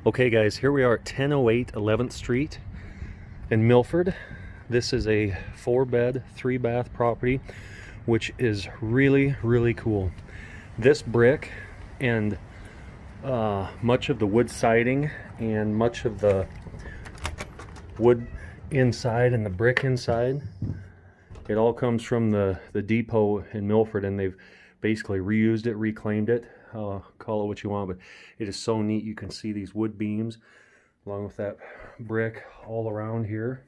Okay guys, here we are at 1008 11th Street in Milford. This is a 4-bed, 3-bath property, which is really cool. This brick and much of the wood siding and much of the wood inside and the brick inside, it all comes from the depot in Milford, and they've basically reused it, reclaimed it. Call it what you want, but it is so neat. You can see these wood beams along with that brick all around here.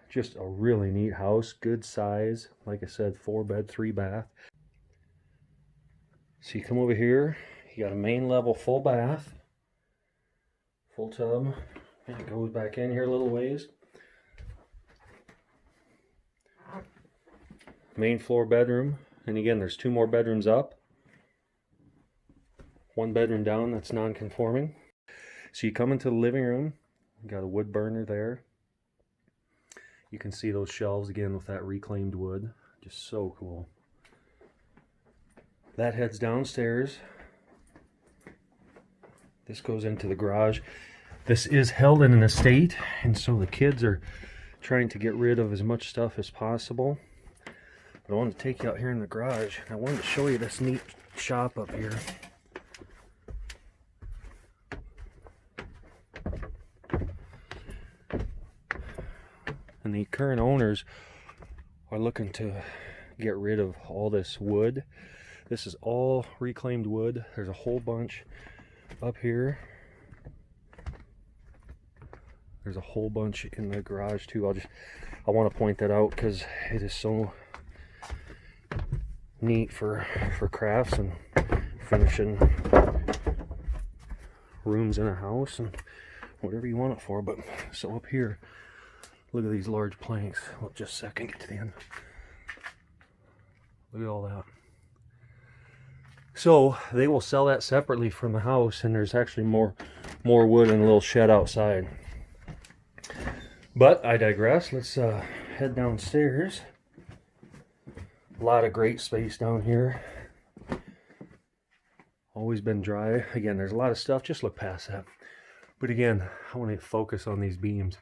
Just a really neat house, good size. Like I said, 4-bed, 3-bath. So you come over here, you got a main level full bath, full tub, and it goes back in here a little ways. Main floor bedroom, and again there's 2 more bedrooms up. 1 bedroom down that's non-conforming. So you come into the living room, you got a wood burner there. You can see those shelves again with that reclaimed wood, just so cool. That heads downstairs. This goes into the garage. This is held in an estate, and so the kids are trying to get rid of as much stuff as possible. But I wanted to take you out here in the garage, and I wanted to show you this neat shop up here. And the current owners are looking to get rid of all this wood. This is all reclaimed wood. There's a whole bunch up here. There's a whole bunch in the garage too. I want to point that out because it is so neat for crafts and finishing rooms in a house and whatever you want it for. But so up here, look at these large planks. Well, just a second, get to the end. Look at all that. So they will sell that separately from the house, and there's actually more wood in a little shed outside. But I digress. Let's head downstairs. A lot of great space down here. Always been dry. Again, there's a lot of stuff. Just look past that. But again, I want to focus on these beams.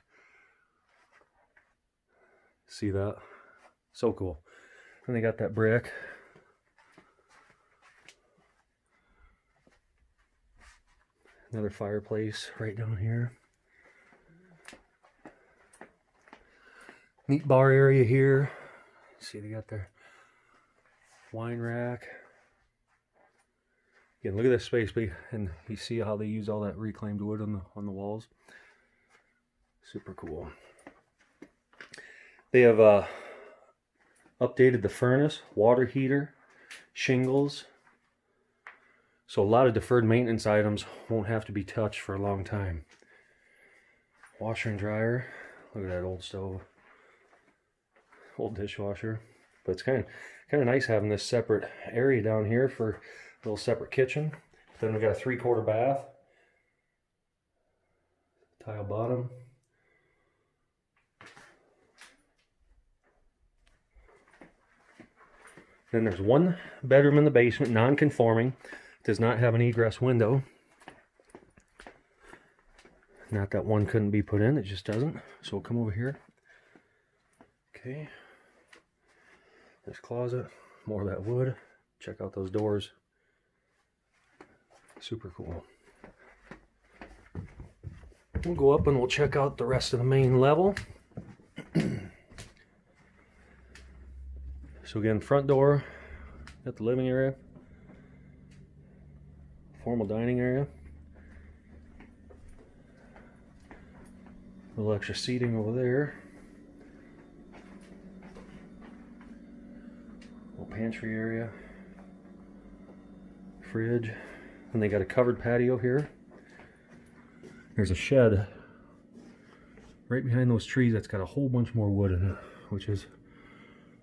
See that? So cool. And they got that brick. Another fireplace right down here. Neat bar area here. See, they got their wine rack. Again, look at this space, and you see how they use all that reclaimed wood on the walls. Super cool. They have updated the furnace, water heater, shingles. So a lot of deferred maintenance items won't have to be touched for a long time. Washer and dryer. Look at that old stove. Old dishwasher. But it's kind of nice having this separate area down here for a little separate kitchen. Then we got a 3/4 bath. Tile bottom. Then there's 1 bedroom in the basement, non-conforming. Does not have an egress window. Not that one couldn't be put in, it just doesn't. So we'll come over here. Okay. This closet, more of that wood. Check out those doors. Super cool. We'll go up and we'll check out the rest of the main level. So again, front door, got the living area, formal dining area, a little extra seating over there, little pantry area, fridge, and they got a covered patio here. There's a shed right behind those trees that's got a whole bunch more wood in it, which is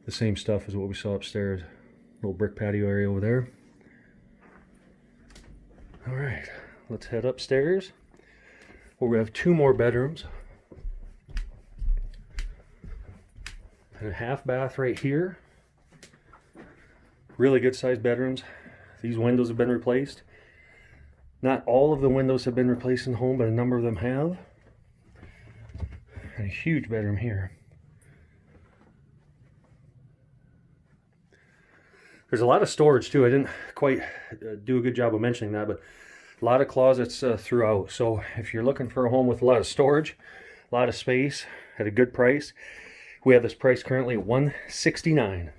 the same stuff as what we saw upstairs. Little brick patio area over there. All right, let's head upstairs where we have 2 more bedrooms and a half bath right here. Really good sized bedrooms. These windows have been replaced. Not all of the windows have been replaced in the home, but a number of them have. And a huge bedroom here. There's a lot of storage too. I didn't quite do a good job of mentioning that, but a lot of closets throughout. So if you're looking for a home with a lot of storage, a lot of space, at a good price, we have this price currently at $169,000.